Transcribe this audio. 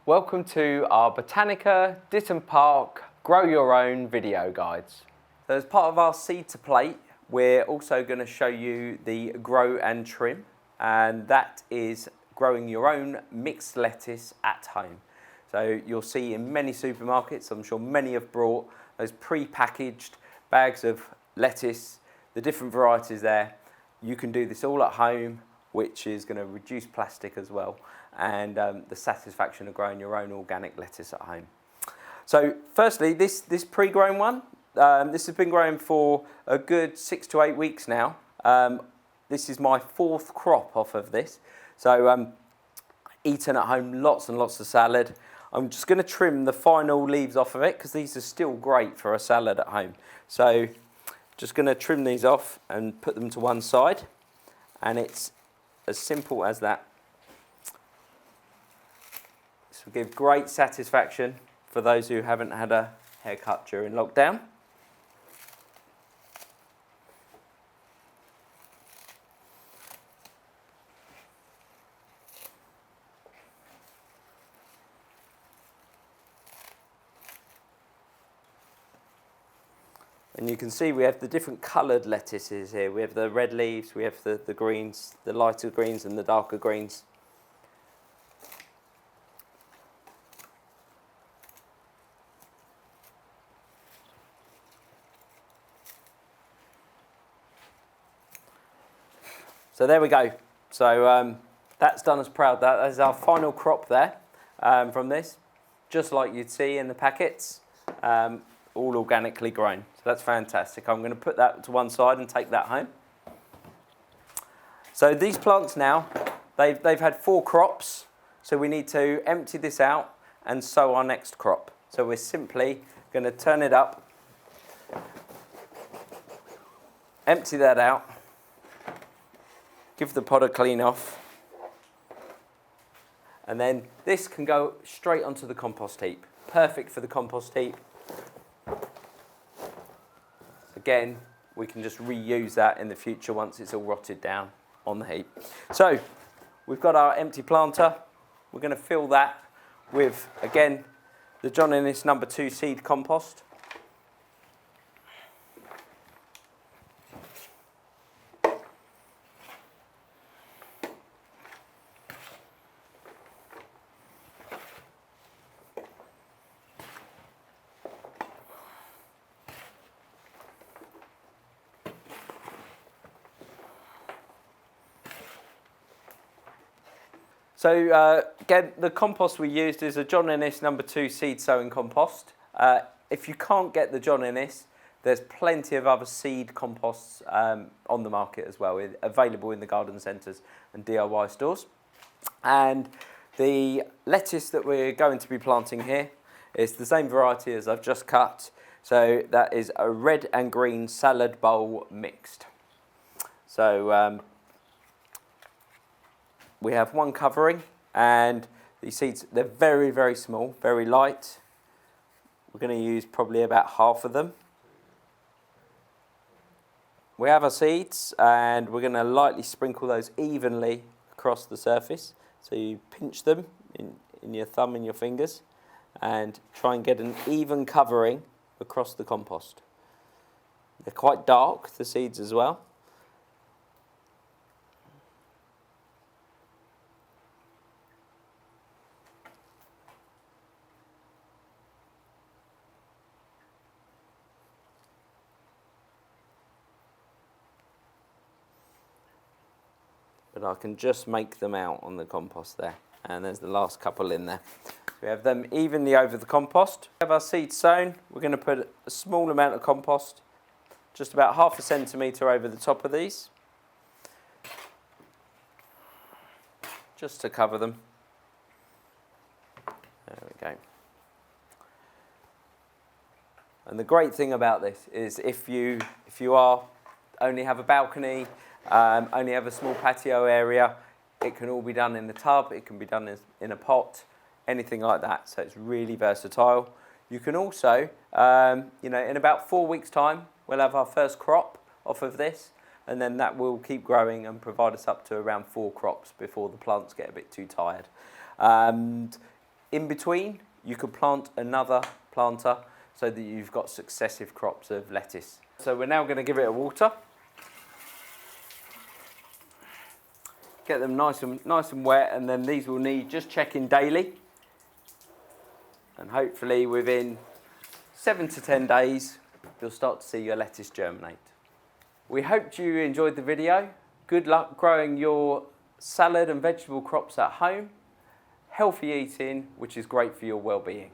Welcome to our Botanica Ditton Park Grow Your Own video guides. So as part of our seed to plate, we're also going to show you the grow and trim, and that is growing your own mixed lettuce at home. So you'll see in many supermarkets, I'm sure many have brought those pre-packaged bags of lettuce, the different varieties there. You can do this all at home, which is going to reduce plastic as well, and the satisfaction of growing your own organic lettuce at home. So firstly, this pre-grown one, this has been growing for a good 6 to 8 weeks now. This is my 4th crop off of this. So eaten at home, lots and lots of salad. I'm just going to trim the final leaves off of it because these are still great for a salad at home. So just going to trim these off and put them to one side, and it's as simple as that. This will give great satisfaction for those who haven't had a haircut during lockdown. And you can see we have the different coloured lettuces here. We have the red leaves, we have the greens, the lighter greens and the darker greens. So there we go. So that's done us proud. That is our final crop there from this, just like you'd see in the packets. All organically grown. So that's fantastic. I'm going to put that to one side and take that home. So these plants now, they've had 4 crops, so we need to empty this out and sow our next crop. So we're simply going to turn it up, empty that out, give the pod a clean off, and then this can go straight onto the compost heap. Perfect for the compost heap. Again, we can just reuse that in the future once it's all rotted down on the heap. So we've got our empty planter. We're going to fill that with, again, the John Innes No. 2 seed compost. So again, the compost we used is a John Innes No. 2 seed sowing compost. If you can't get the John Innes, there's plenty of other seed composts on the market as well, available in the garden centres and DIY stores. And the lettuce that we're going to be planting here is the same variety as I've just cut. So that is a red and green salad bowl mixed. So we have one covering, and these seeds, they're very, very small, very light. We're going to use probably about half of them. We have our seeds, and we're going to lightly sprinkle those evenly across the surface. So you pinch them in your thumb and your fingers, and try and get an even covering across the compost. They're quite dark, the seeds as well. But I can just make them out on the compost there. And there's the last couple in there. We have them evenly over the compost. We have our seeds sown. We're going to put a small amount of compost, just about 1/2 centimetre over the top of these, just to cover them. There we go. And the great thing about this is if you only have a balcony, only have a small patio area, it can all be done in the tub, it can be done in a pot, anything like that. So it's really versatile. You can also, in about 4 weeks' time, we'll have our first crop off of this, and then that will keep growing and provide us up to around 4 crops before the plants get a bit too tired. And In between, you could plant another planter so that you've got successive crops of lettuce. So we're now going to give it a water. Get them nice and wet, and then these will need just checking daily. And hopefully within 7 to 10 days, you'll start to see your lettuce germinate. We hope you enjoyed the video. Good luck growing your salad and vegetable crops at home. Healthy eating, which is great for your well-being.